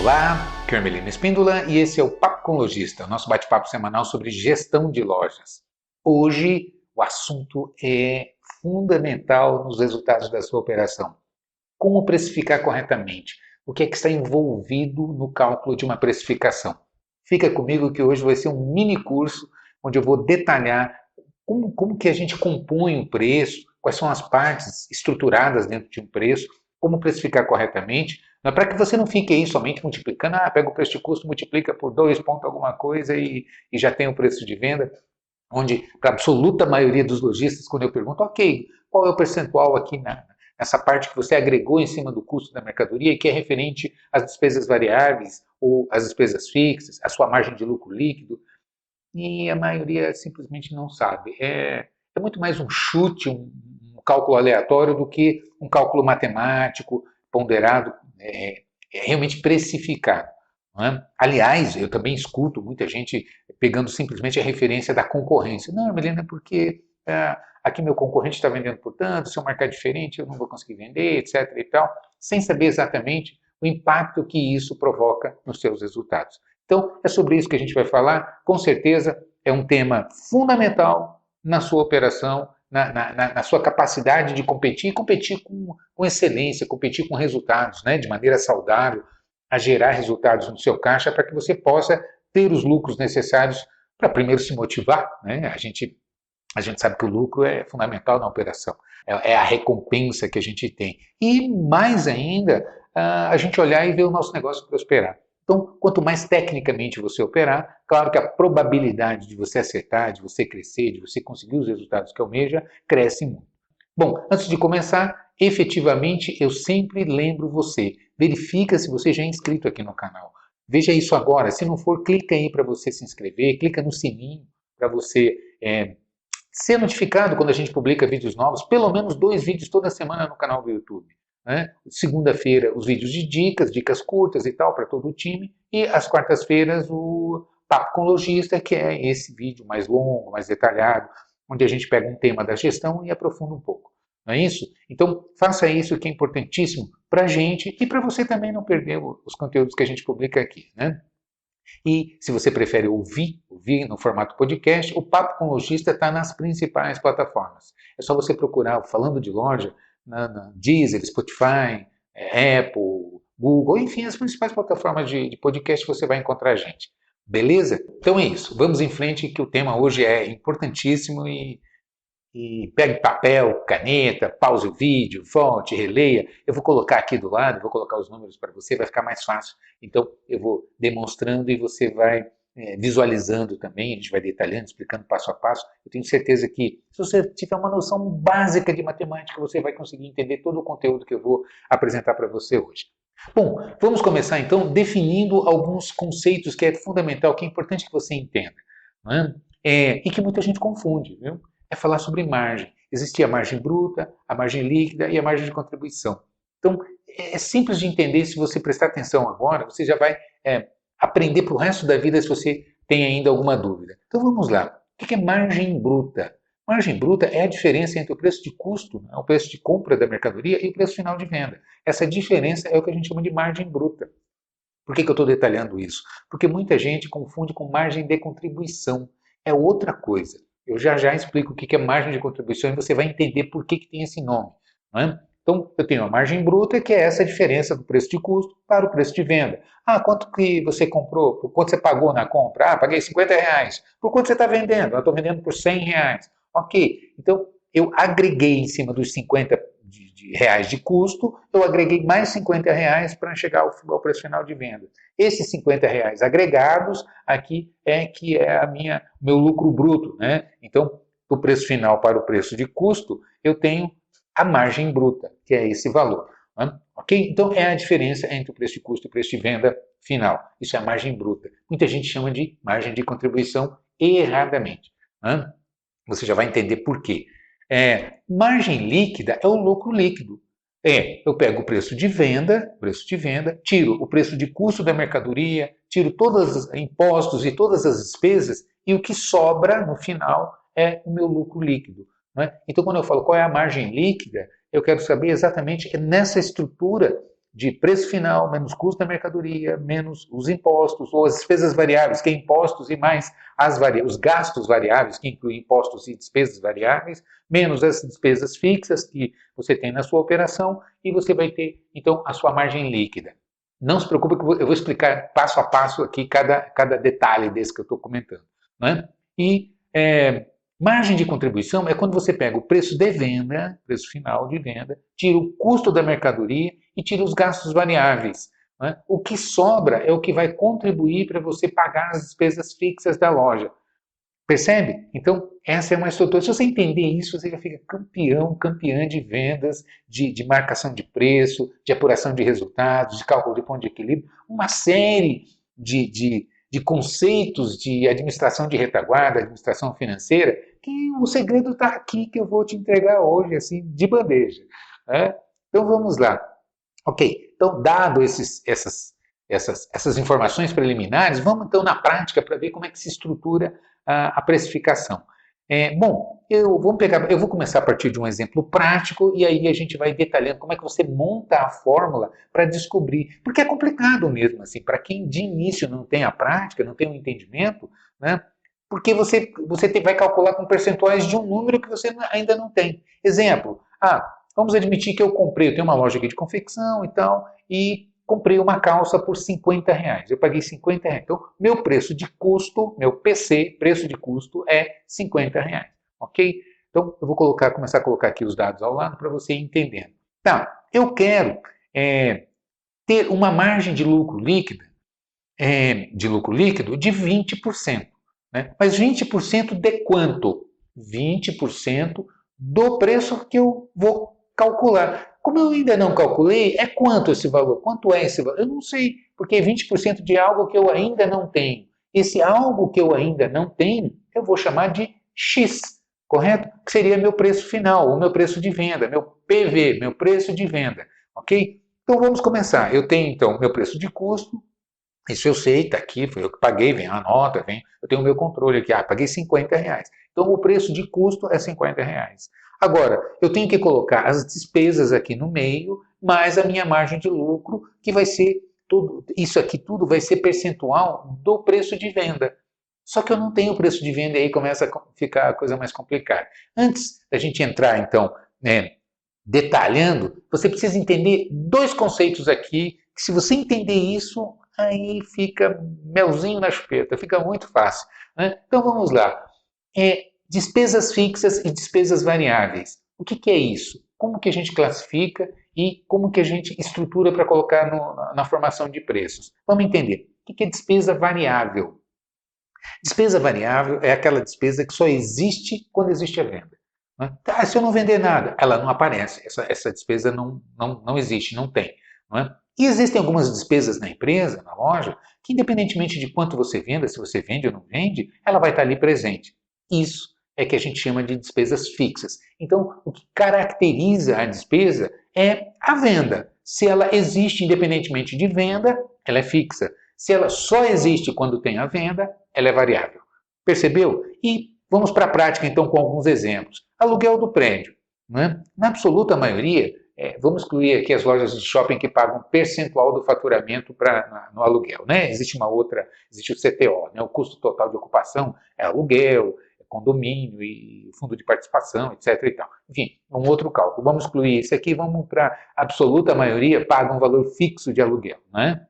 Olá, Carmelina Espíndola e esse é o Papo com Lojista, nosso bate-papo semanal sobre gestão de lojas. Hoje o assunto é fundamental nos resultados da sua operação. Como precificar corretamente? O que é que está envolvido no cálculo de uma precificação? Fica comigo que hoje vai ser um mini curso onde eu vou detalhar como que a gente compõe o preço, quais são as partes estruturadas dentro de um preço, como precificar corretamente, para que você não fique aí somente multiplicando, pega o preço de custo, multiplica por 2 ponto alguma coisa e já tem o preço de venda, onde para a absoluta maioria dos lojistas, quando eu pergunto, ok, qual é o percentual aqui nessa parte que você agregou em cima do custo da mercadoria e que é referente às despesas variáveis ou às despesas fixas, a sua margem de lucro líquido, e a maioria simplesmente não sabe. É muito mais um chute, um cálculo aleatório do que um cálculo matemático, ponderado, realmente precificado. Não é? Aliás, eu também escuto muita gente pegando simplesmente a referência da concorrência. Não, Melina, é porque aqui meu concorrente está vendendo por tanto, se eu marcar diferente eu não vou conseguir vender, etc. e tal, sem saber exatamente o impacto que isso provoca nos seus resultados. Então, é sobre isso que a gente vai falar. Com certeza, é um tema fundamental na sua operação, na sua capacidade de competir com excelência, competir com resultados, né, de maneira saudável, a gerar resultados no seu caixa para que você possa ter os lucros necessários para primeiro se motivar. Né? A gente sabe que o lucro é fundamental na operação, é a recompensa que a gente tem. E mais ainda, a gente olhar e ver o nosso negócio prosperar. Então, quanto mais tecnicamente você operar, claro que a probabilidade de você acertar, de você crescer, de você conseguir os resultados que almeja, cresce muito. Bom, antes de começar, efetivamente eu sempre lembro você, verifica se você já é inscrito aqui no canal. Veja isso agora, se não for, clica aí para você se inscrever, clica no sininho para você ser notificado quando a gente publica vídeos novos, pelo menos 2 vídeos toda semana no canal do YouTube. Né? Segunda-feira, os vídeos de dicas curtas e tal, para todo o time. E às quartas-feiras, o Papo com Lojista, que é esse vídeo mais longo, mais detalhado, onde a gente pega um tema da gestão e aprofunda um pouco. Não é isso? Então, faça isso que é importantíssimo para a gente e para você também não perder os conteúdos que a gente publica aqui. Né? E se você prefere ouvir no formato podcast, o Papo com Lojista está nas principais plataformas. É só você procurar Falando de Loja na Deezer, Spotify, Apple, Google, enfim, as principais plataformas de podcast você vai encontrar a gente. Beleza? Então é isso. Vamos em frente que o tema hoje é importantíssimo e pegue papel, caneta, pause o vídeo, volte, releia. Eu vou colocar aqui do lado, vou colocar os números para você, vai ficar mais fácil. Então, eu vou demonstrando e você vai visualizando também, a gente vai detalhando, explicando passo a passo. Eu tenho certeza que, se você tiver uma noção básica de matemática, você vai conseguir entender todo o conteúdo que eu vou apresentar para você hoje. Bom, vamos começar então definindo alguns conceitos que é fundamental, que é importante que você entenda. Não é? E que muita gente confunde, viu? É falar sobre margem. Existe a margem bruta, a margem líquida e a margem de contribuição. Então, é simples de entender. Se você prestar atenção agora, você já vai aprender para o resto da vida se você tem ainda alguma dúvida. Então, vamos lá. O que é margem bruta? Margem bruta é a diferença entre o preço de custo, né, o preço de compra da mercadoria, e o preço final de venda. Essa diferença é o que a gente chama de margem bruta. Por que eu estou detalhando isso? Porque muita gente confunde com margem de contribuição. É outra coisa. Eu já explico o que é margem de contribuição e você vai entender por que tem esse nome. Não é? Então, eu tenho a margem bruta, que é essa diferença do preço de custo para o preço de venda. Quanto que você comprou? Por quanto você pagou na compra? Paguei R$50. Por quanto você está vendendo? Eu estou vendendo por R$100. Ok. Então, eu agreguei em cima dos 50 reais de custo, eu agreguei mais R$50 para chegar ao preço final de venda. Esses R$50 agregados aqui que é meu lucro bruto, né? Então, do preço final para o preço de custo, eu tenho a margem bruta, que é esse valor. Né? Ok? Então, é a diferença entre o preço de custo e o preço de venda final. Isso é a margem bruta. Muita gente chama de margem de contribuição erradamente. Né? Você já vai entender por quê. Margem líquida é o lucro líquido. Eu pego o preço de venda, tiro o preço de custo da mercadoria, tiro todos os impostos e todas as despesas, e o que sobra no final é o meu lucro líquido. Não é? Então, quando eu falo qual é a margem líquida, eu quero saber exatamente nessa estrutura de preço final, menos custo da mercadoria, menos os impostos, ou as despesas variáveis, que é impostos e mais os gastos variáveis, que incluem impostos e despesas variáveis, menos as despesas fixas que você tem na sua operação, e você vai ter, então, a sua margem líquida. Não se preocupe que eu vou explicar passo a passo aqui cada detalhe desse que eu estou comentando. Né? E margem de contribuição é quando você pega o preço de venda, preço final de venda, tira o custo da mercadoria e tira os gastos variáveis. Né? O que sobra é o que vai contribuir para você pagar as despesas fixas da loja. Percebe? Então, essa é uma estrutura. Se você entender isso, você já fica campeã de vendas, de marcação de preço, de apuração de resultados, de cálculo de ponto de equilíbrio, uma série de conceitos de administração de retaguarda, administração financeira, que o segredo está aqui, que eu vou te entregar hoje, assim, de bandeja. Né? Então, vamos lá. Ok, então, dado essas informações preliminares, vamos então na prática para ver como é que se estrutura a precificação. Bom, eu vou começar a partir de um exemplo prático e aí a gente vai detalhando como é que você monta a fórmula para descobrir, porque é complicado mesmo, assim, para quem de início não tem a prática, não tem o entendimento, né? Porque você vai calcular com percentuais de um número que você ainda não tem. Exemplo, vamos admitir que eu tenho uma loja aqui de confecção e tal, e comprei uma calça por R$50. Eu paguei R$50. Então, meu preço de custo, meu PC, preço de custo, é R$50. Ok? Então, eu vou começar a colocar aqui os dados ao lado para você ir entendendo. Tá, eu quero ter uma margem de lucro líquido de 20%. Né? Mas 20% de quanto? 20% do preço que eu vou calcular. Como eu ainda não calculei, é quanto esse valor? Quanto é esse valor? Eu não sei, porque é 20% de algo que eu ainda não tenho. Esse algo que eu ainda não tenho, eu vou chamar de X, correto? Que seria meu preço final, o meu preço de venda, meu PV, meu preço de venda, ok? Então vamos começar. Eu tenho então meu preço de custo, isso eu sei, está aqui, foi eu que paguei, vem a nota, eu tenho o meu controle aqui, paguei R$50. Então o preço de custo é R$50. Agora, eu tenho que colocar as despesas aqui no meio, mais a minha margem de lucro, que vai ser tudo, isso aqui tudo vai ser percentual do preço de venda. Só que eu não tenho o preço de venda e aí começa a ficar a coisa mais complicada. Antes da gente entrar, então, detalhando, você precisa entender dois conceitos aqui, que se você entender isso, aí fica melzinho na chupeta, fica muito fácil. Né? Então vamos lá. Despesas fixas e despesas variáveis. O que é isso? Como que a gente classifica e como que a gente estrutura para colocar na formação de preços? Vamos entender. O que é despesa variável? Despesa variável é aquela despesa que só existe quando existe a venda. Né? Se eu não vender nada, ela não aparece. Essa despesa não existe, não tem. Não é? E existem algumas despesas na empresa, na loja, que independentemente de quanto você venda, se você vende ou não vende, ela vai estar ali presente. Isso é que a gente chama de despesas fixas. Então, o que caracteriza a despesa é a venda. Se ela existe independentemente de venda, ela é fixa. Se ela só existe quando tem a venda, ela é variável. Percebeu? E vamos para a prática, então, com alguns exemplos. Aluguel do prédio. Né? Na absoluta maioria, vamos excluir aqui as lojas de shopping que pagam percentual do faturamento no aluguel. Né? Existe o CTO, né? O custo total de ocupação é aluguel, é condomínio e fundo de participação, etc. E tal. Enfim, um outro cálculo. Vamos excluir isso aqui, vamos para a absoluta maioria paga um valor fixo de aluguel, né?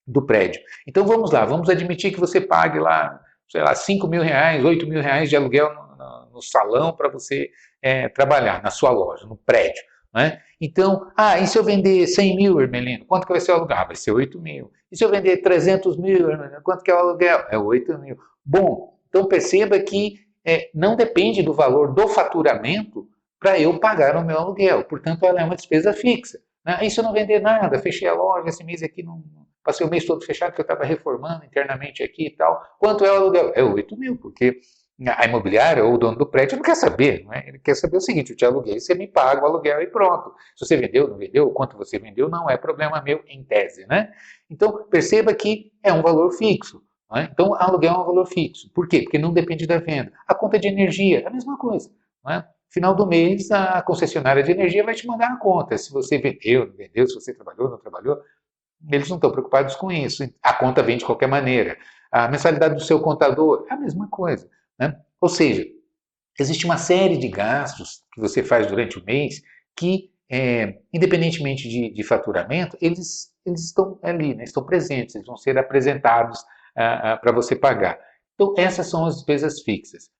Do prédio. Então vamos lá, vamos admitir que você pague lá, sei lá, R$5.000, R$8.000 de aluguel no salão para você trabalhar na sua loja, no prédio. Né? Então, e se eu vender 100 mil, Hermelino, quanto que vai ser o aluguel? Vai ser 8 mil. E se eu vender 300 mil, Hermelino, quanto que é o aluguel? É 8 mil. Bom, então perceba que não depende do valor do faturamento para eu pagar o meu aluguel. Portanto, ela é uma despesa fixa. Né? E se eu não vender nada, fechei a loja, esse mês aqui passei o mês todo fechado, porque eu estava reformando internamente aqui e tal. Quanto é o aluguel? É 8 mil, porque a imobiliária ou o dono do prédio não quer saber. Não é? Ele quer saber o seguinte: eu te aluguei, você me paga o aluguel e pronto. Se você vendeu, não vendeu, quanto você vendeu, não é problema meu em tese. Né? Então, perceba que é um valor fixo. Não é? Então, aluguel é um valor fixo. Por quê? Porque não depende da venda. A conta de energia é a mesma coisa. Não é? Final do mês, a concessionária de energia vai te mandar a conta. Se você vendeu, não vendeu, se você trabalhou, não trabalhou, eles não estão preocupados com isso. A conta vem de qualquer maneira. A mensalidade do seu contador é a mesma coisa, né? Ou seja, existe uma série de gastos que você faz durante o mês que, independentemente de faturamento, eles estão ali, né? Estão presentes, eles vão ser apresentados para você pagar. Então, essas são as despesas fixas.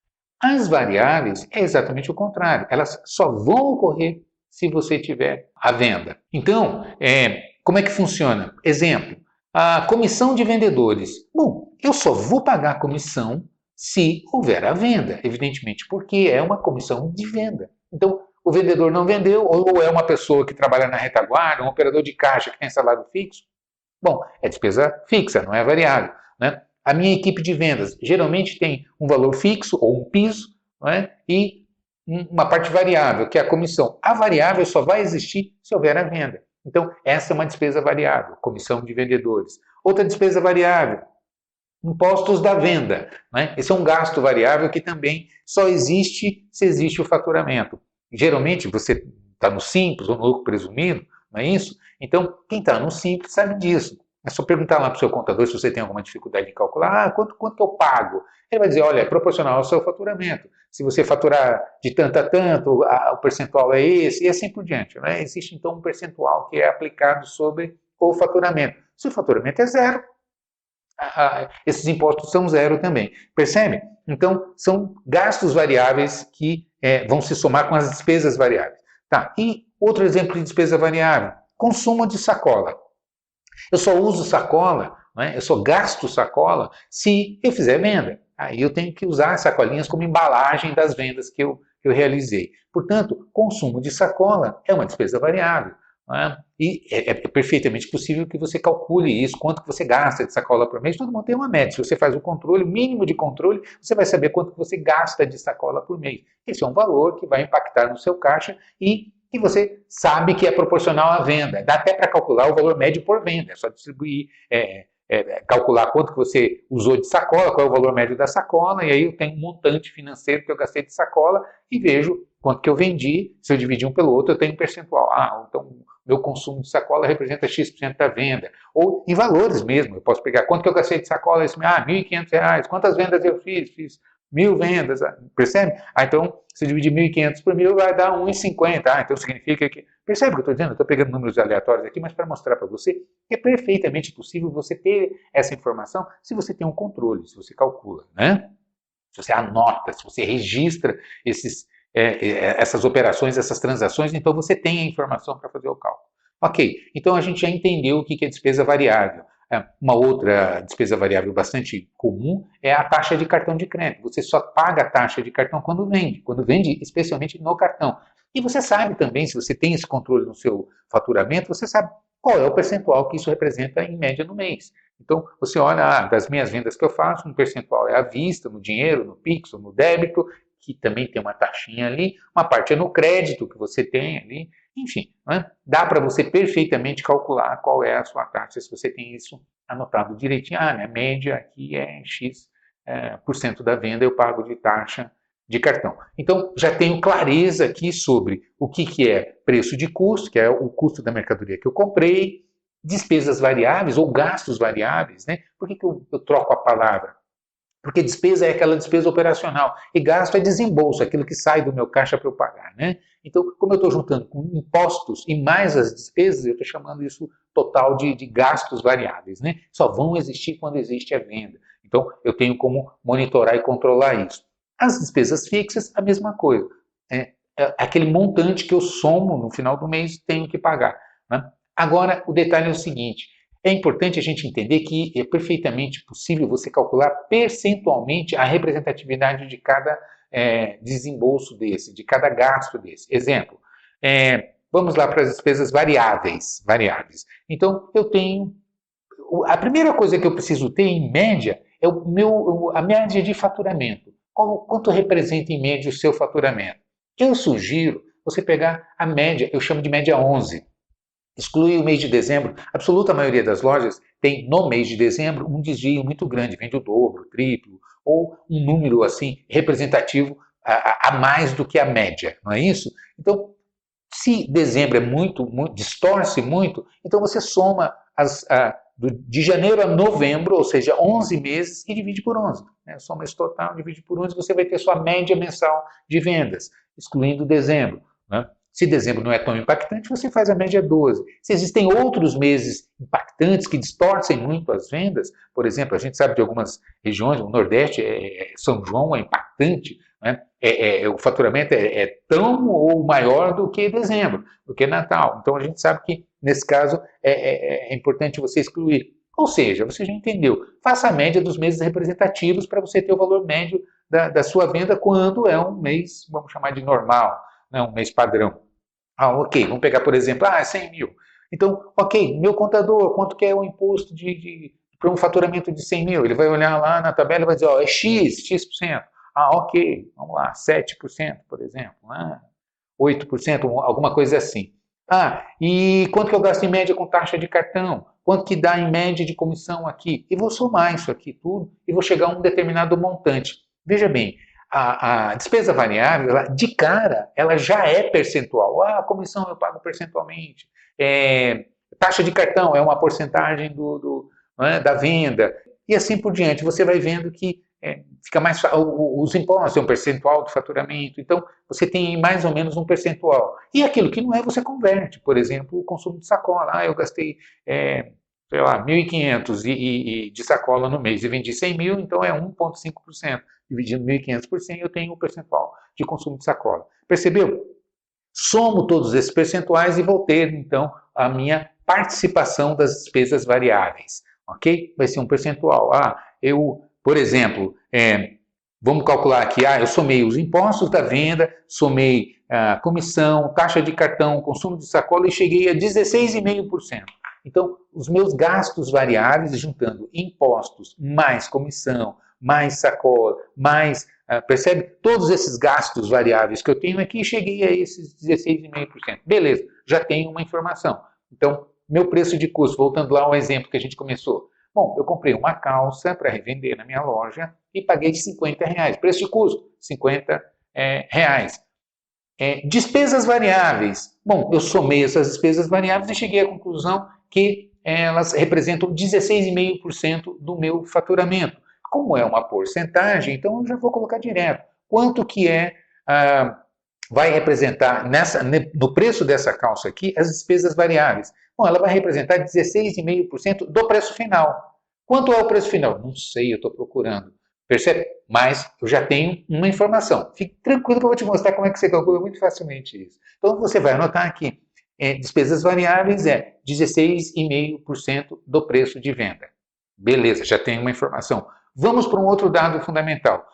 As variáveis é exatamente o contrário. Elas só vão ocorrer se você tiver a venda. Então, como é que funciona? Exemplo, a comissão de vendedores. Bom, eu só vou pagar a comissão se houver a venda, evidentemente, porque é uma comissão de venda. Então, o vendedor não vendeu, ou é uma pessoa que trabalha na retaguarda, um operador de caixa que tem salário fixo. Bom, é despesa fixa, não é variável, né? A minha equipe de vendas geralmente tem um valor fixo ou um piso, não é? E uma parte variável, que é a comissão. A variável só vai existir se houver a venda. Então, essa é uma despesa variável, comissão de vendedores. Outra despesa variável, impostos da venda, né? Esse é um gasto variável que também só existe se existe o faturamento. Geralmente, você está no Simples ou no lucro presumido, não é isso? Então, quem está no Simples sabe disso. É só perguntar lá para o seu contador se você tem alguma dificuldade de calcular. Quanto que eu pago? Ele vai dizer, olha, é proporcional ao seu faturamento. Se você faturar de tanto a tanto, o percentual é esse, e assim por diante, né? Existe, então, um percentual que é aplicado sobre o faturamento. Se o faturamento é zero, esses impostos são zero também. Percebe? Então, são gastos variáveis que vão se somar com as despesas variáveis. Tá. E outro exemplo de despesa variável, consumo de sacola. Eu só uso sacola, né? Eu só gasto sacola se eu fizer venda. Aí eu tenho que usar sacolinhas como embalagem das vendas que eu realizei. Portanto, consumo de sacola é uma despesa variável. Né? E é perfeitamente possível que você calcule isso, quanto que você gasta de sacola por mês. Todo mundo tem uma média. Se você faz o controle, o mínimo de controle, você vai saber quanto que você gasta de sacola por mês. Esse é um valor que vai impactar no seu caixa e que você sabe que é proporcional à venda. Dá até para calcular o valor médio por venda. É só distribuir, calcular quanto que você usou de sacola, qual é o valor médio da sacola, e aí eu tenho um montante financeiro que eu gastei de sacola e vejo quanto que eu vendi. Se eu dividir um pelo outro, eu tenho um percentual. Então, meu consumo de sacola representa X% da venda. Ou em valores mesmo. Eu posso pegar quanto que eu gastei de sacola esse mês. R$1.500. Quantas vendas eu fiz? Fiz 1.000 vendas. Percebe? Então, se dividir 1.500 por 1.000, vai dar 1,50. Então significa que... Percebe o que eu estou dizendo? Eu estou pegando números aleatórios aqui, mas para mostrar para você que é perfeitamente possível você ter essa informação se você tem um controle, se você calcula, né? Se você anota, se você registra essas operações, essas transações, então você tem a informação para fazer o cálculo. Ok, então a gente já entendeu o que é despesa variável. Uma outra despesa variável bastante comum é a taxa de cartão de crédito. Você só paga a taxa de cartão quando vende especialmente no cartão. E você sabe também, se você tem esse controle no seu faturamento, você sabe qual é o percentual que isso representa em média no mês. Então, você olha, das minhas vendas que eu faço, um percentual é à vista, no dinheiro, no Pix ou no débito, que também tem uma taxinha ali, uma parte é no crédito que você tem ali, enfim, né? Dá para você perfeitamente calcular qual é a sua taxa, se você tem isso anotado direitinho. Minha média aqui é X por cento da venda eu pago de taxa de cartão. Então, já tenho clareza aqui sobre o que é preço de custo, que é o custo da mercadoria que eu comprei, despesas variáveis ou gastos variáveis, né? Por que eu troco a palavra? Porque despesa é aquela despesa operacional e gasto é desembolso, aquilo que sai do meu caixa para eu pagar, né? Então, como eu estou juntando com impostos e mais as despesas, eu estou chamando isso total de gastos variáveis, né? Só vão existir quando existe a venda. Então, eu tenho como monitorar e controlar isso. As despesas fixas, a mesma coisa. É aquele montante que eu somo no final do mês tenho que pagar, né? Agora, o detalhe é o seguinte. É importante a gente entender que é perfeitamente possível você calcular percentualmente a representatividade de cada desembolso desse, de cada gasto desse. Exemplo, vamos lá para as despesas variáveis. Então, eu tenho... A primeira coisa que eu preciso ter, em média, é a média de faturamento. Quanto representa, em média, o seu faturamento? Eu sugiro você pegar a média, eu chamo de média 11. Exclui o mês de dezembro. A absoluta maioria das lojas tem, no mês de dezembro, um desvio muito grande, vende o dobro, o triplo, ou um número assim representativo a mais do que a média, não é isso? Então, se dezembro é muito, distorce muito, então você soma de janeiro a novembro, ou seja, 11 meses, e divide por 11. Né? Soma esse total, divide por 11, você vai ter sua média mensal de vendas, excluindo dezembro. Né? Se dezembro não é tão impactante, você faz a média 12. Se existem outros meses impactantes que distorcem muito as vendas, por exemplo, a gente sabe de algumas regiões, o Nordeste, São João é impactante, né? O faturamento é tão ou maior do que dezembro, do que Natal. Então a gente sabe que, nesse caso, é importante você excluir. Ou seja, você já entendeu, faça a média dos meses representativos para você ter o valor médio da sua venda quando é um mês, vamos chamar de normal, né? Um mês padrão. Ok, vamos pegar, por exemplo, 100 mil. Então, ok, meu contador, quanto que é o imposto para um faturamento de 100 mil? Ele vai olhar lá na tabela e vai dizer, é X%. Ok, vamos lá, 7%, por exemplo, 8%, alguma coisa assim. E quanto que eu gasto em média com taxa de cartão? Quanto que dá em média de comissão aqui? E vou somar isso aqui tudo e vou chegar a um determinado montante. Veja bem, a despesa variável, de cara, ela já é percentual. A comissão eu pago percentualmente. Taxa de cartão é uma porcentagem da venda. E assim por diante. Você vai vendo que fica mais os impostos é um percentual do faturamento, então você tem mais ou menos um percentual. E aquilo que não é, você converte. Por exemplo, o consumo de sacola. Eu gastei, sei lá, 1.500 de sacola no mês e vendi 100 mil, então é 1,5%. Dividindo 1.500 por 100, eu tenho um percentual de consumo de sacola. Percebeu? Somo todos esses percentuais e vou ter, então, a minha participação das despesas variáveis. Ok? Vai ser um percentual. Por exemplo, vamos calcular aqui, eu somei os impostos da venda, somei a comissão, taxa de cartão, consumo de sacola e cheguei a 16,5%. Então, os meus gastos variáveis, juntando impostos, mais comissão, mais sacola, mais, percebe? Todos esses gastos variáveis que eu tenho aqui, cheguei a esses 16,5%. Beleza, já tenho uma informação. Então, meu preço de custo, voltando lá ao exemplo que a gente começou. Bom, eu comprei uma calça para revender na minha loja e paguei R$50. Preço de custo, R$50. Despesas variáveis. Bom, eu somei essas despesas variáveis e cheguei à conclusão que elas representam 16,5% do meu faturamento. Como é uma porcentagem, então eu já vou colocar direto. Quanto que vai representar no preço dessa calça aqui as despesas variáveis? Bom, ela vai representar 16,5% do preço final. Quanto é o preço final? Não sei, eu estou procurando. Percebe? Mas eu já tenho uma informação. Fique tranquilo que eu vou te mostrar como é que você calcula muito facilmente isso. Então você vai anotar aqui. Despesas variáveis é 16,5% do preço de venda. Beleza, já tenho uma informação. Vamos para um outro dado fundamental.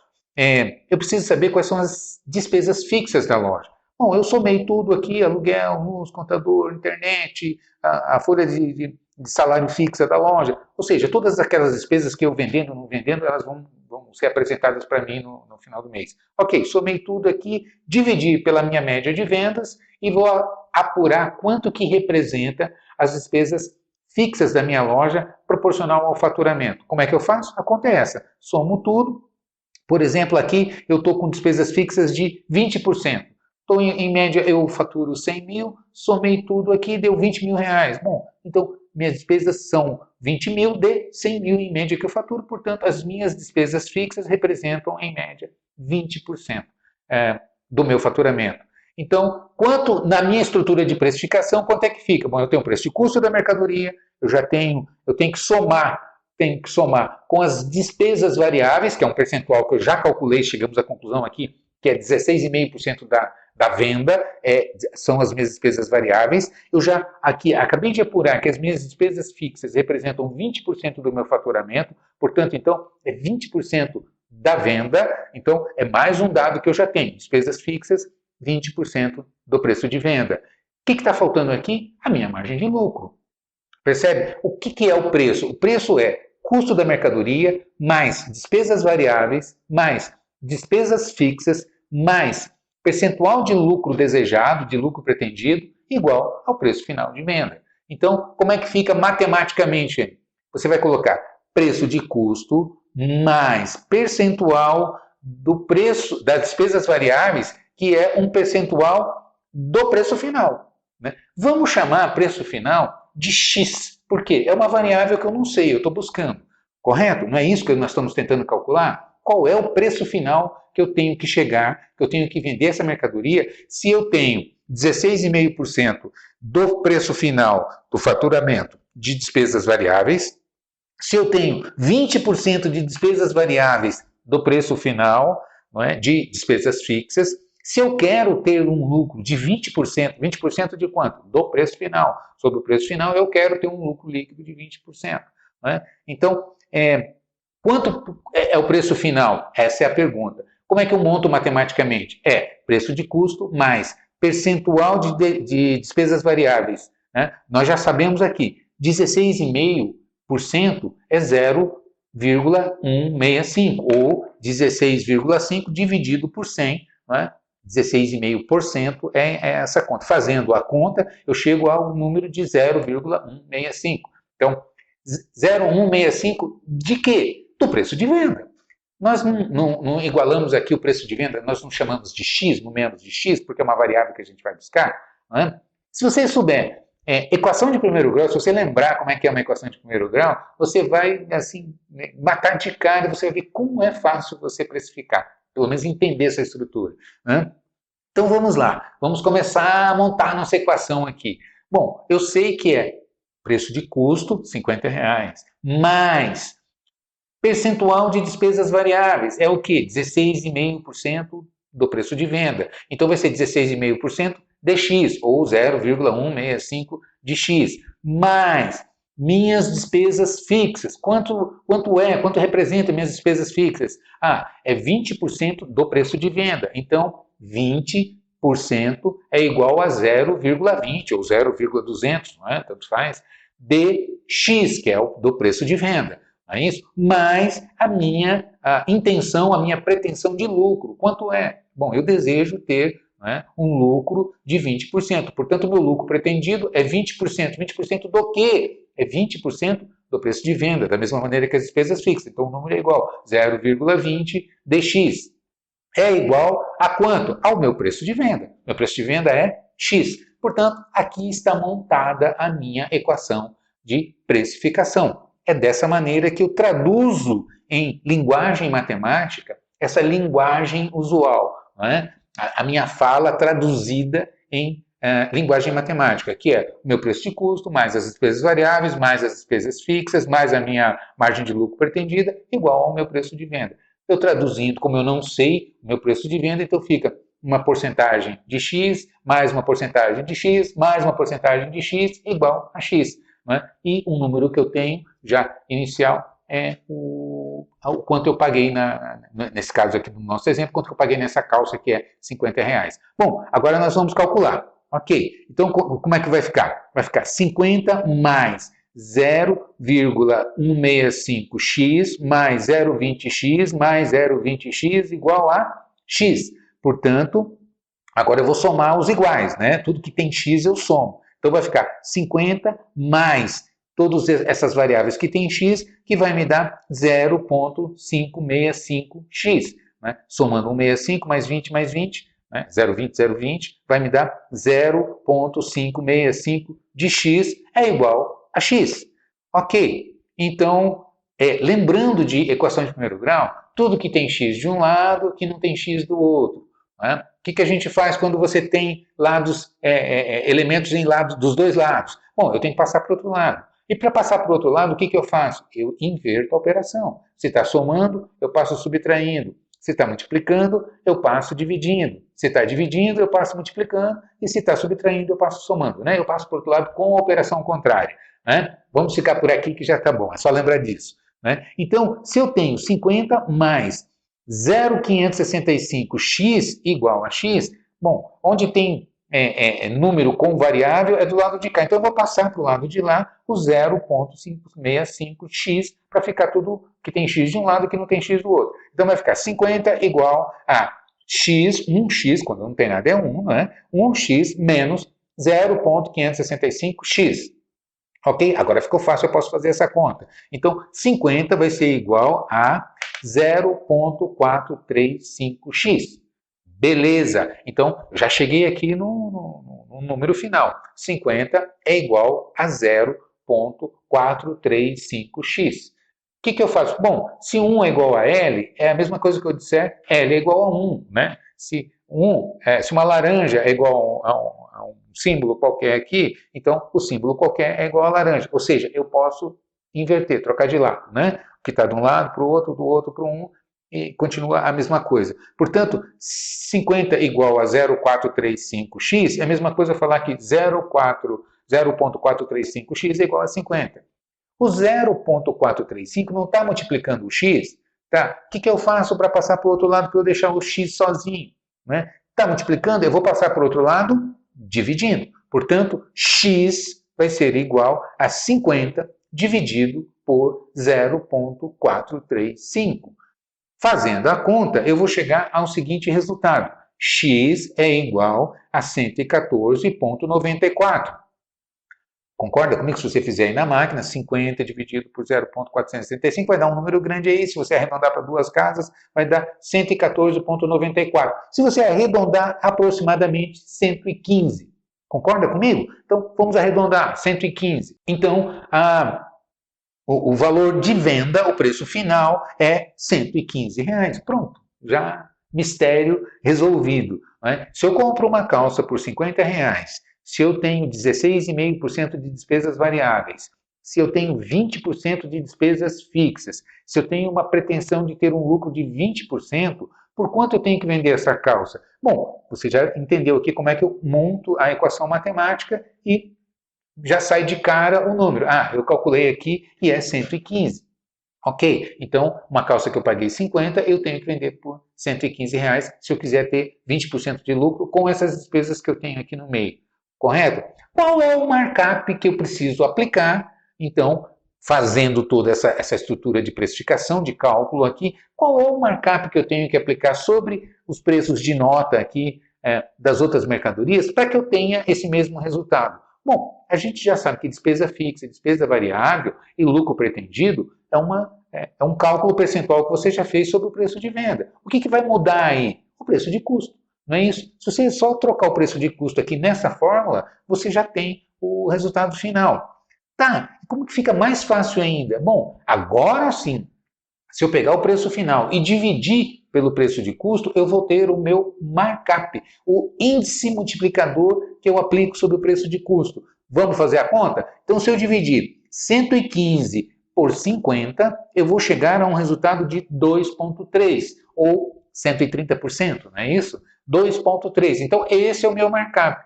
Eu preciso saber quais são as despesas fixas da loja. Bom, eu somei tudo aqui, aluguel, luz, contador, internet, a folha de salário fixa da loja. Ou seja, todas aquelas despesas que eu vendendo ou não vendendo, elas vão ser apresentadas para mim no final do mês. Ok, somei tudo aqui, dividi pela minha média de vendas e vou apurar quanto que representa as despesas fixas da minha loja proporcional ao faturamento. Como é que eu faço? A conta é essa. Somo tudo. Por exemplo, aqui eu estou com despesas fixas de 20%. Em média, eu faturo 100 mil, somei tudo aqui, deu 20 mil reais. Bom, então minhas despesas são 20 mil de 100 mil em média que eu faturo, portanto, as minhas despesas fixas representam, em média, 20% do meu faturamento. Então, quanto na minha estrutura de precificação, quanto é que fica? Bom, eu tenho o preço de custo da mercadoria, eu tenho que somar com as despesas variáveis, que é um percentual que eu já calculei, chegamos à conclusão aqui, que é 16,5% da venda, são as minhas despesas variáveis. Eu já aqui acabei de apurar que as minhas despesas fixas representam 20% do meu faturamento, portanto, então, é 20% da venda, então é mais um dado que eu já tenho. Despesas fixas, 20% do preço de venda. O que está faltando aqui? A minha margem de lucro. Percebe? O que é o preço? O preço é custo da mercadoria, mais despesas variáveis, mais despesas fixas, mais percentual de lucro desejado, de lucro pretendido, igual ao preço final de venda. Então, como é que fica matematicamente? Você vai colocar preço de custo mais percentual do preço, das despesas variáveis, que é um percentual do preço final. Né? Vamos chamar preço final de X. Por quê? É uma variável que eu não sei, eu estou buscando. Correto? Não é isso que nós estamos tentando calcular? Qual é o preço final que eu tenho que chegar, que eu tenho que vender essa mercadoria, se eu tenho 16,5% do preço final do faturamento de despesas variáveis, se eu tenho 20% de despesas variáveis do preço final, não é, de despesas fixas, se eu quero ter um lucro de 20%, 20% de quanto? Do preço final. Sobre o preço final, eu quero ter um lucro líquido de 20%. Não é? Então, quanto é o preço final? Essa é a pergunta. Como é que eu monto matematicamente? Preço de custo mais percentual de despesas variáveis. Né? Nós já sabemos aqui, 16,5% é 0,165, ou 16,5 dividido por 100, né? 16,5% é essa conta. Fazendo a conta, eu chego ao número de 0,165. Então, 0,165 de quê? Do preço de venda. Nós não igualamos aqui o preço de venda, nós não chamamos de X, no menos de X, porque é uma variável que a gente vai buscar. Não é? Se você souber equação de primeiro grau, se você lembrar como é que é uma equação de primeiro grau, você vai assim matar de cara e você vai ver como é fácil você precificar, pelo menos entender essa estrutura. Né? Então vamos lá, vamos começar a montar nossa equação aqui. Bom, eu sei que é preço de custo, R$50, mais percentual de despesas variáveis, é o quê? 16,5% do preço de venda. Então vai ser 16,5% de X, ou 0,165 de X, mais minhas despesas fixas. Quanto representa minhas despesas fixas? É 20% do preço de venda. Então, 20% é igual a 0,20 ou 0,200, não é? Tanto faz, de X, que é o do preço de venda. Não é isso? Mais a minha intenção, a minha pretensão de lucro. Quanto é? Bom, eu desejo ter um lucro de 20%. Portanto, o meu lucro pretendido é 20%. 20% do quê? É 20% do preço de venda, da mesma maneira que as despesas fixas. Então, o número é igual a 0,20 de X. É igual a quanto? Ao meu preço de venda. Meu preço de venda é X. Portanto, aqui está montada a minha equação de precificação. É dessa maneira que eu traduzo em linguagem matemática essa linguagem usual, não é? A minha fala traduzida em linguagem matemática, que é o meu preço de custo, mais as despesas variáveis, mais as despesas fixas, mais a minha margem de lucro pretendida, igual ao meu preço de venda. Eu traduzindo, como eu não sei o meu preço de venda, então fica uma porcentagem de X, mais uma porcentagem de X, mais uma porcentagem de X, igual a X. Né? E o número que eu tenho já inicial é o quanto eu paguei, nesse caso aqui do nosso exemplo, quanto eu paguei nessa calça que é R$50. Bom, agora nós vamos calcular. Ok, então como é que vai ficar? Vai ficar 50 mais 0,165x mais 0,20x mais 0,20x igual a x. Portanto, agora eu vou somar os iguais, né? Tudo que tem x eu somo. Então vai ficar 50 mais todas essas variáveis que tem x, que vai me dar 0,565x. Né? Somando 165 mais 20 mais 20, né? 0,20, 0,20, vai me dar 0,565 de x é igual a x. Ok, então, lembrando de equação de primeiro grau, tudo que tem x de um lado, que não tem x do outro. Né? O que a gente faz quando você tem lados, elementos em lados dos dois lados? Bom, eu tenho que passar para o outro lado. E para passar para o outro lado, o que eu faço? Eu inverto a operação. Se está somando, eu passo subtraindo. Se está multiplicando, eu passo dividindo. Se está dividindo, eu passo multiplicando. E se está subtraindo, eu passo somando. Né? Eu passo para o outro lado com a operação contrária. Né? Vamos ficar por aqui que já está bom, é só lembrar disso. Né? Então, se eu tenho 50 mais 0,565x igual a x, bom, onde tem número com variável é do lado de cá. Então, eu vou passar para o lado de lá o 0,565x para ficar tudo que tem x de um lado e que não tem x do outro. Então, vai ficar 50 igual a x, 1x, quando não tem nada é 1, né? 1x menos 0,565x. Ok? Agora ficou fácil, eu posso fazer essa conta. Então, 50 vai ser igual a 0,435x. Beleza, então já cheguei aqui no número final. 50 é igual a 0,435x. O que eu faço? Bom, se 1 é igual a L, é a mesma coisa que eu disser L é igual a 1. Né? Se uma laranja é igual a um símbolo qualquer aqui, então o símbolo qualquer é igual a laranja. Ou seja, eu posso inverter, trocar de lado. Né? O que está de um lado para o outro, do outro para um, e continua a mesma coisa. Portanto, 50 igual a 0,435x é a mesma coisa falar que 0,435x é igual a 50. O 0,435 não está multiplicando o x, tá? O que eu faço para passar para o outro lado para eu deixar o x sozinho? Né? Está multiplicando, eu vou passar para o outro lado dividindo. Portanto, x vai ser igual a 50 dividido por 0,435. Fazendo a conta, eu vou chegar ao seguinte resultado. X é igual a 114,94. Concorda comigo? Se você fizer aí na máquina, 50 dividido por 0,465 vai dar um número grande aí. Se você arredondar para duas casas, vai dar 114,94. Se você arredondar, aproximadamente 115. Concorda comigo? Então, vamos arredondar, 115. Então, o valor de venda, o preço final, é R$ 115. Pronto, já mistério resolvido. Né? Se eu compro uma calça por R$ 50, se eu tenho 16,5% de despesas variáveis, se eu tenho 20% de despesas fixas, se eu tenho uma pretensão de ter um lucro de 20%, por quanto eu tenho que vender essa calça? Bom, você já entendeu aqui como é que eu monto a equação matemática e já sai de cara o número. Eu calculei aqui e é 115. Ok, então uma calça que eu paguei 50, eu tenho que vender por R$ 115 se eu quiser ter 20% de lucro com essas despesas que eu tenho aqui no meio. Correto? Qual é o markup que eu preciso aplicar? Então, fazendo toda essa estrutura de precificação, de cálculo aqui, qual é o markup que eu tenho que aplicar sobre os preços de nota aqui das outras mercadorias para que eu tenha esse mesmo resultado? Bom, a gente já sabe que despesa fixa, despesa variável e lucro pretendido é um cálculo percentual que você já fez sobre o preço de venda. O que vai mudar aí? O preço de custo. Não é isso? Se você só trocar o preço de custo aqui nessa fórmula, você já tem o resultado final. Tá, como que fica mais fácil ainda? Bom, agora sim, se eu pegar o preço final e dividir pelo preço de custo, eu vou ter o meu markup, o índice multiplicador que eu aplico sobre o preço de custo. Vamos fazer a conta? Então, se eu dividir 115 por 50, eu vou chegar a um resultado de 2,3, ou 130%, não é isso? 2,3. Então, esse é o meu markup.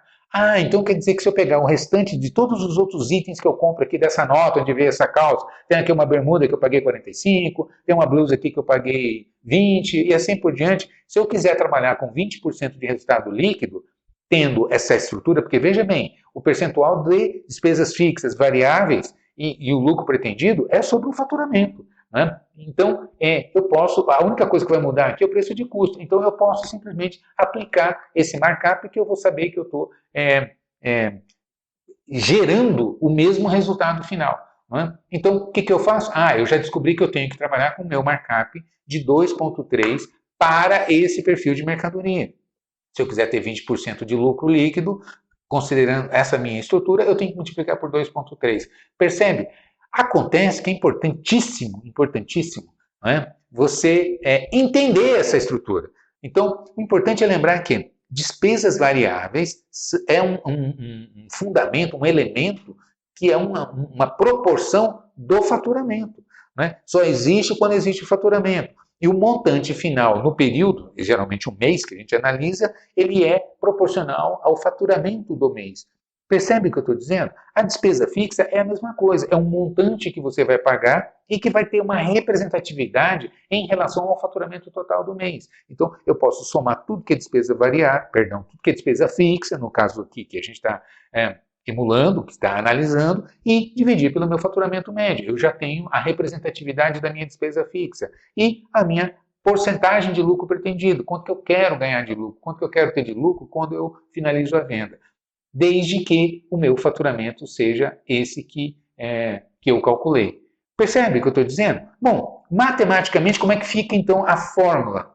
Então quer dizer que se eu pegar o restante de todos os outros itens que eu compro aqui dessa nota, onde veio essa calça, tem aqui uma bermuda que eu paguei 45, tem uma blusa aqui que eu paguei 20 e assim por diante. Se eu quiser trabalhar com 20% de resultado líquido, tendo essa estrutura, porque veja bem, o percentual de despesas fixas, variáveis e o lucro pretendido é sobre o faturamento. Né? Então, a única coisa que vai mudar aqui é o preço de custo. Então, eu posso simplesmente aplicar esse markup que eu vou saber que eu estou gerando o mesmo resultado final. Né? Então, o que eu faço? Eu já descobri que eu tenho que trabalhar com o meu markup de 2,3 para esse perfil de mercadoria. Se eu quiser ter 20% de lucro líquido, considerando essa minha estrutura, eu tenho que multiplicar por 2,3. Percebe? Acontece que é importantíssimo, você entender essa estrutura. Então, o importante é lembrar que despesas variáveis é um fundamento, um elemento que é uma proporção do faturamento. Né? Só existe quando existe o faturamento. E o montante final no período, geralmente um mês que a gente analisa, ele é proporcional ao faturamento do mês. Percebe o que eu estou dizendo? A despesa fixa é a mesma coisa, é um montante que você vai pagar e que vai ter uma representatividade em relação ao faturamento total do mês. Então, eu posso somar tudo que é despesa tudo que é despesa fixa, no caso aqui que a gente está emulando, que está analisando, e dividir pelo meu faturamento médio. Eu já tenho a representatividade da minha despesa fixa e a minha porcentagem de lucro pretendido, quanto que eu quero ganhar de lucro, quanto que eu quero ter de lucro quando eu finalizo a venda. Desde que o meu faturamento seja esse que que eu calculei. Percebe o que eu estou dizendo? Bom, matematicamente, como é que fica então a fórmula?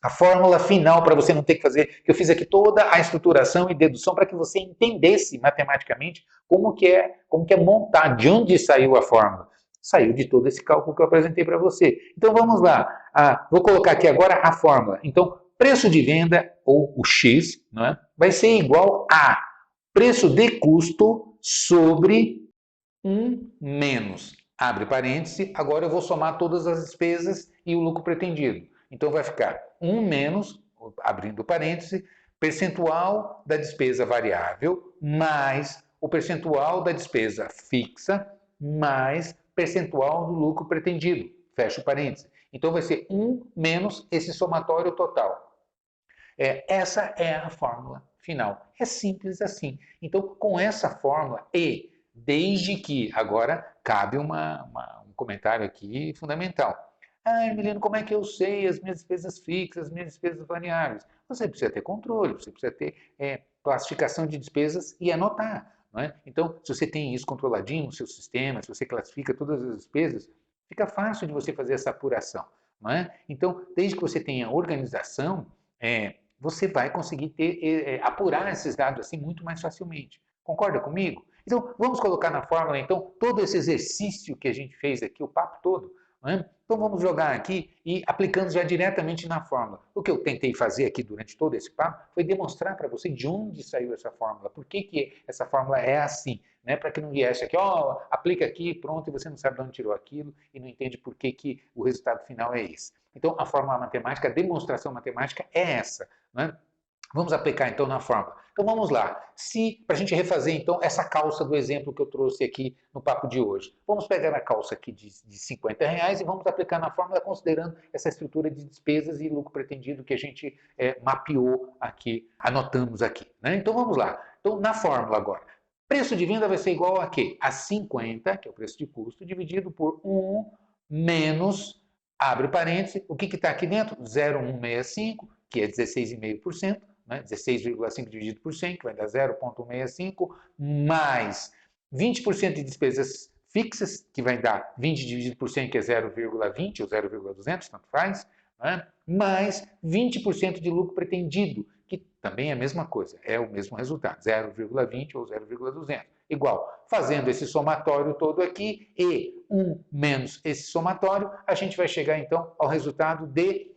A fórmula final para você não ter que fazer, que eu fiz aqui toda a estruturação e dedução para que você entendesse matematicamente como que é montar, de onde saiu a fórmula. Saiu de todo esse cálculo que eu apresentei para você. Então vamos lá. Vou colocar aqui agora a fórmula. Então, preço de venda, ou o X, não é? Vai ser igual a preço de custo sobre 1 menos, abre parêntese, agora eu vou somar todas as despesas e o lucro pretendido. Então vai ficar 1 menos, abrindo parêntese, percentual da despesa variável mais o percentual da despesa fixa mais percentual do lucro pretendido. Fecha o parêntese. Então vai ser 1 menos esse somatório total. Essa é a fórmula final. É simples assim. Então, com essa fórmula desde que, agora cabe um comentário aqui fundamental. Emiliano, como é que eu sei as minhas despesas fixas, as minhas despesas variáveis? Você precisa ter controle, você precisa ter classificação de despesas e anotar. Não é? Então, se você tem isso controladinho no seu sistema, se você classifica todas as despesas, fica fácil de você fazer essa apuração. Não é? Então, desde que você tenha organização, você vai conseguir apurar esses dados assim muito mais facilmente. Concorda comigo? Então, vamos colocar na fórmula, então, todo esse exercício que a gente fez aqui, o papo todo. Né? Então, vamos jogar aqui e aplicando já diretamente na fórmula. O que eu tentei fazer aqui durante todo esse papo foi demonstrar para você de onde saiu essa fórmula, por que essa fórmula é assim, né? Para que não viesse aqui, aplica aqui, pronto, e você não sabe de onde tirou aquilo e não entende por que o resultado final é esse. Então, a fórmula matemática, a demonstração matemática é essa. Né? Vamos aplicar então na fórmula. Então vamos lá. Para a gente refazer então essa calça do exemplo que eu trouxe aqui no papo de hoje. Vamos pegar a calça aqui de R$ 50 e vamos aplicar na fórmula considerando essa estrutura de despesas e lucro pretendido que a gente mapeou aqui, anotamos aqui. Né? Então vamos lá. Então na fórmula agora. Preço de venda vai ser igual a quê? A 50, que é o preço de custo, dividido por 1 menos, abre parênteses, o que está aqui dentro? 0,165, que é 16,5%. 16,5 dividido por 100, que vai dar 0,165, mais 20% de despesas fixas, que vai dar 20 dividido por 100, que é 0,20 ou 0,200, tanto faz, né? Mais 20% de lucro pretendido, que também é a mesma coisa, é o mesmo resultado, 0,20 ou 0,200. Igual, fazendo esse somatório todo aqui e 1 menos esse somatório, a gente vai chegar então ao resultado de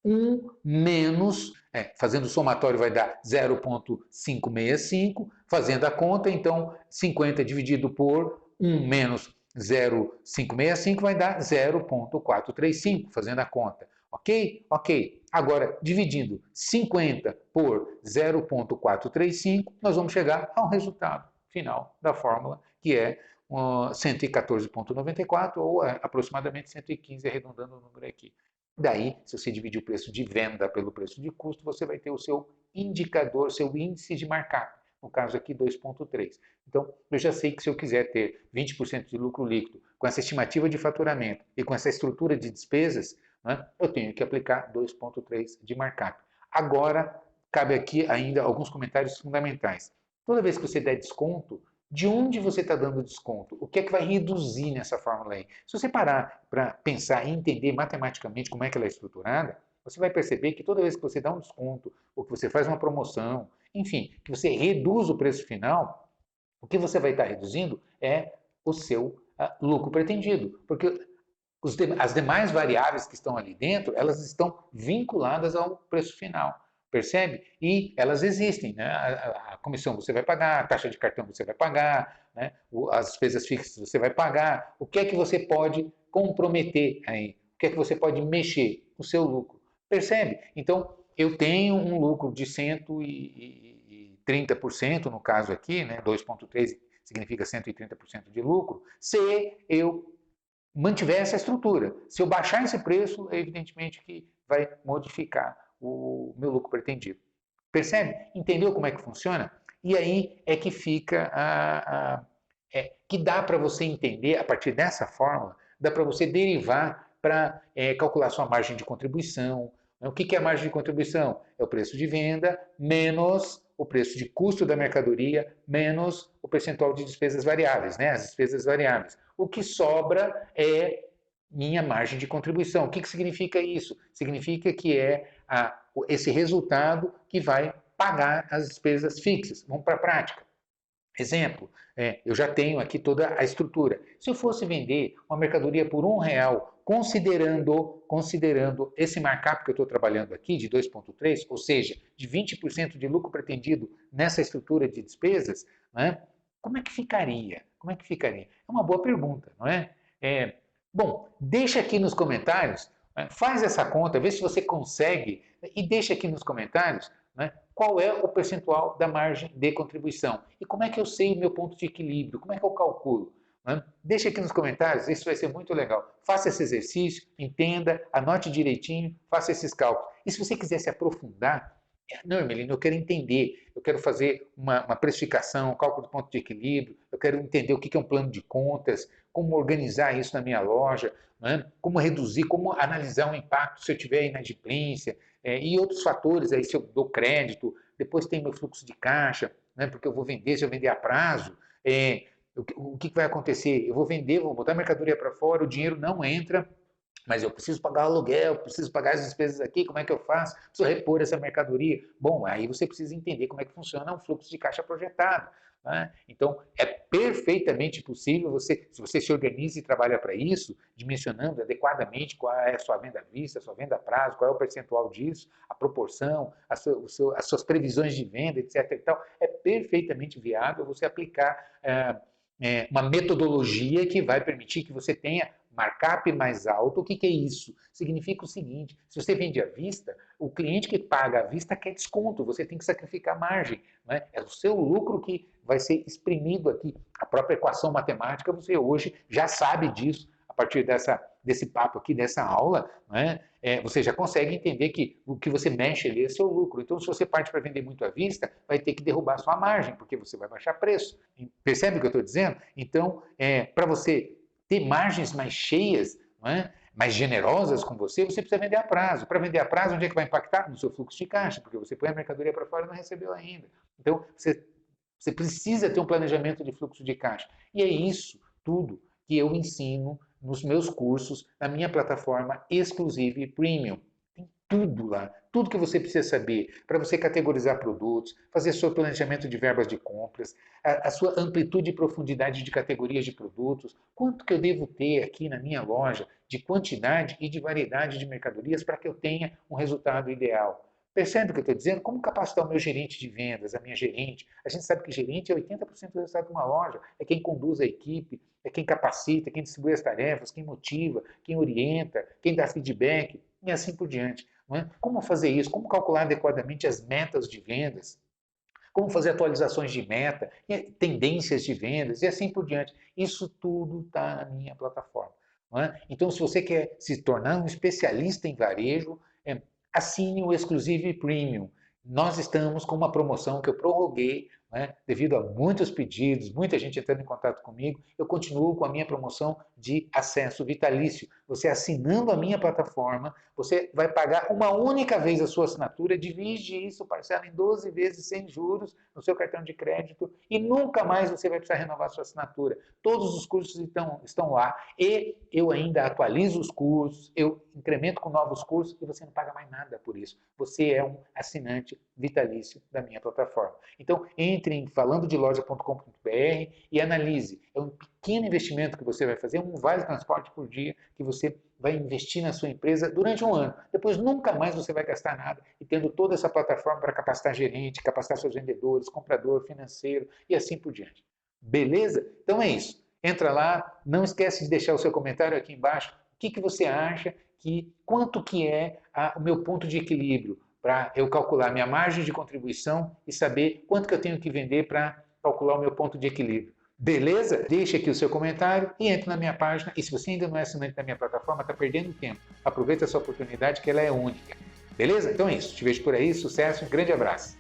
1 menos, fazendo o somatório vai dar 0,565, fazendo a conta, então 50 dividido por 1 menos 0,565 vai dar 0,435, fazendo a conta. Ok? Ok. Agora, dividindo 50 por 0,435, nós vamos chegar ao resultado final da fórmula, que é 114,94 ou aproximadamente 115, arredondando o número aqui. Daí, se você dividir o preço de venda pelo preço de custo, você vai ter o seu indicador, seu índice de markup. No caso aqui, 2,3. Então, eu já sei que se eu quiser ter 20% de lucro líquido com essa estimativa de faturamento e com essa estrutura de despesas, né, eu tenho que aplicar 2,3 de markup. Agora, cabe aqui ainda alguns comentários fundamentais. Toda vez que você der desconto, de onde você está dando desconto? O que é que vai reduzir nessa fórmula aí? Se você parar para pensar e entender matematicamente como é que ela é estruturada, você vai perceber que toda vez que você dá um desconto, ou que você faz uma promoção, enfim, que você reduz o preço final, o que você vai estar reduzindo é o seu lucro pretendido. Porque as demais variáveis que estão ali dentro, elas estão vinculadas ao preço final. Percebe? E elas existem, né? A comissão você vai pagar, a taxa de cartão você vai pagar, né? As despesas fixas você vai pagar. O que é que você pode comprometer aí? O que é que você pode mexer? O seu lucro. Percebe? Então, eu tenho um lucro de 130%, no caso aqui, né? 2,3 significa 130% de lucro, se eu mantiver essa estrutura. Se eu baixar esse preço, é evidentemente que vai modificar o meu lucro pretendido. Percebe? Entendeu como é que funciona? E aí é que fica que dá para você entender, a partir dessa fórmula, dá para você derivar para calcular sua margem de contribuição. O que é a margem de contribuição? É o preço de venda menos o preço de custo da mercadoria menos o percentual de despesas variáveis, né? As despesas variáveis. O que sobra é minha margem de contribuição. O que significa isso? Significa que é esse resultado que vai pagar as despesas fixas. Vamos para a prática. Exemplo, eu já tenho aqui toda a estrutura. Se eu fosse vender uma mercadoria por R$1, considerando esse markup que eu estou trabalhando aqui, de 2,3, ou seja, de 20% de lucro pretendido nessa estrutura de despesas, né, como é que ficaria? Como é que ficaria? É uma boa pergunta, não é? Bom, deixa aqui nos comentários, né, faz essa conta, vê se você consegue e deixa aqui nos comentários, né, qual é o percentual da margem de contribuição e como é que eu sei o meu ponto de equilíbrio, como é que eu calculo. Né? Deixa aqui nos comentários, isso vai ser muito legal. Faça esse exercício, entenda, anote direitinho, faça esses cálculos. E se você quiser se aprofundar, não, Emelino, eu quero entender, eu quero fazer uma precificação, um cálculo do ponto de equilíbrio, eu quero entender o que é um plano de contas, como organizar isso na minha loja, né? Como reduzir, como analisar o impacto se eu tiver inadimplência, e outros fatores, aí se eu dou crédito, depois tem meu fluxo de caixa, né? Porque eu vou vender, se eu vender a prazo, o que vai acontecer? Eu vou vender, vou botar a mercadoria para fora, o dinheiro não entra, mas eu preciso pagar o aluguel, preciso pagar as despesas aqui, como é que eu faço? Preciso repor essa mercadoria. Bom, aí você precisa entender como é que funciona um fluxo de caixa projetado. Né? Então, é perfeitamente possível, se você se organiza e trabalha para isso, dimensionando adequadamente qual é a sua venda à vista, a sua venda a prazo, qual é o percentual disso, a proporção, as suas previsões de venda, etc. E tal, é perfeitamente viável você aplicar uma metodologia que vai permitir que você tenha markup mais alto. O que é isso? Significa o seguinte, se você vende à vista, o cliente que paga à vista quer desconto, você tem que sacrificar margem. Né? É o seu lucro que vai ser exprimido aqui. A própria equação matemática, você hoje já sabe disso, a partir desse papo aqui, dessa aula, né? Você já consegue entender que o que você mexe ali é seu lucro. Então, se você parte para vender muito à vista, vai ter que derrubar sua margem, porque você vai baixar preço. Percebe o que eu estou dizendo? Então, para você ter margens mais cheias, né, mais generosas com você precisa vender a prazo. Para vender a prazo, onde é que vai impactar? No seu fluxo de caixa, porque você põe a mercadoria para fora e não recebeu ainda. Então, você precisa ter um planejamento de fluxo de caixa. E é isso tudo que eu ensino nos meus cursos, na minha plataforma exclusiva e premium. Tem tudo lá, tudo que você precisa saber para você categorizar produtos, fazer seu planejamento de verbas de compras, a sua amplitude e profundidade de categorias de produtos, quanto que eu devo ter aqui na minha loja de quantidade e de variedade de mercadorias para que eu tenha um resultado ideal. Percebe o que eu estou dizendo? Como capacitar o meu gerente de vendas, a minha gerente? A gente sabe que gerente é 80% do resultado de uma loja. É quem conduz a equipe, é quem capacita, quem distribui as tarefas, quem motiva, quem orienta, quem dá feedback e assim por diante. Não é? Como fazer isso? Como calcular adequadamente as metas de vendas? Como fazer atualizações de meta, tendências de vendas e assim por diante. Isso tudo está na minha plataforma. Não é? Então, se você quer se tornar um especialista em varejo, assine o Exclusive Premium. Nós estamos com uma promoção que eu prorroguei, né, devido a muitos pedidos, muita gente entrando em contato comigo. Eu continuo com a minha promoção de acesso vitalício. Você assinando a minha plataforma, você vai pagar uma única vez a sua assinatura, divide isso, parcela em 12 vezes sem juros no seu cartão de crédito e nunca mais você vai precisar renovar a sua assinatura. Todos os cursos estão lá e eu ainda atualizo os cursos, eu incremento com novos cursos e você não paga mais nada por isso. Você é um assinante vitalício da minha plataforma. Então, entre em falandodeloja.com.br e analise. É um pequeno investimento que você vai fazer, um vale transporte por dia que você vai investir na sua empresa durante um ano. Depois nunca mais você vai gastar nada e tendo toda essa plataforma para capacitar gerente, capacitar seus vendedores, comprador, financeiro e assim por diante. Beleza? Então é isso. Entra lá, não esquece de deixar o seu comentário aqui embaixo. O que você acha quanto que é o meu ponto de equilíbrio para eu calcular minha margem de contribuição e saber quanto que eu tenho que vender para calcular o meu ponto de equilíbrio. Beleza? Deixe aqui o seu comentário e entre na minha página. E se você ainda não é assinante da minha plataforma, está perdendo tempo. Aproveita essa oportunidade que ela é única. Beleza? Então é isso. Te vejo por aí. Sucesso. Um grande abraço.